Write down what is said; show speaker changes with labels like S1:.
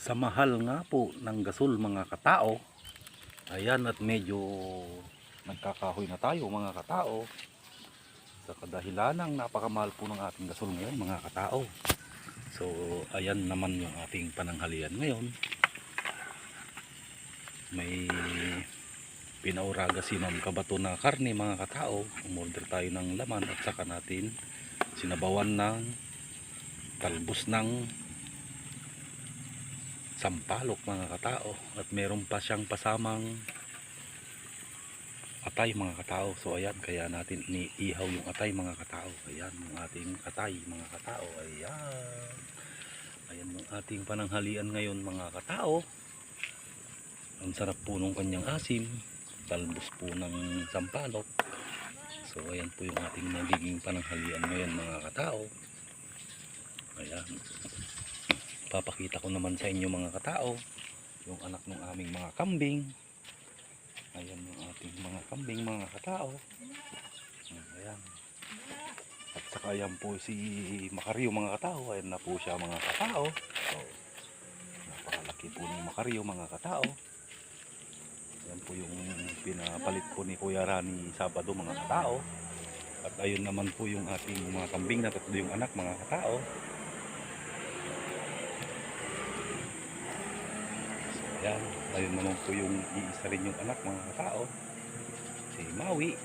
S1: Sa mahal nga po ng gasol mga katao, ayan, at medyo nagkakahoy na tayo mga katao sa kadahilan ng napakamahal po ng ating gasol ngayon mga katao. So ayan naman yung ating pananghalian ngayon. May pinauraga si Ma'am Kabato na karne mga katao. Umorder tayo ng laman at saka natin sinabawan ng talbos ng sampalok mga katao, at meron pa siyang pasamang atay mga katao. So ayan, kaya natin iniihaw yung atay mga katao. Ayan yung ating atay mga katao. Ayan, ayan yung ating pananghalian ngayon mga katao. Ang sarap po nung kanyang asim, talbos po ng sampalok. So ayan po yung ating nagiging pananghalian ngayon mga katao. Ayan, papakita ko naman sa inyo mga katao yung anak ng aming mga kambing. Ayan yung ating mga kambing mga katao. Ayan, at saka ayan po si Macario mga katao. Ayan na po siya mga katao. So, napakalaki po ni Macario mga katao. Ayan po yung pinapalit po ni Kuya Rani Sabado mga katao. At ayun naman po yung ating mga kambing na tatlo yung anak mga katao. Ayan, ayun naman po yung iisa rin yung anak mga katao, si Maui.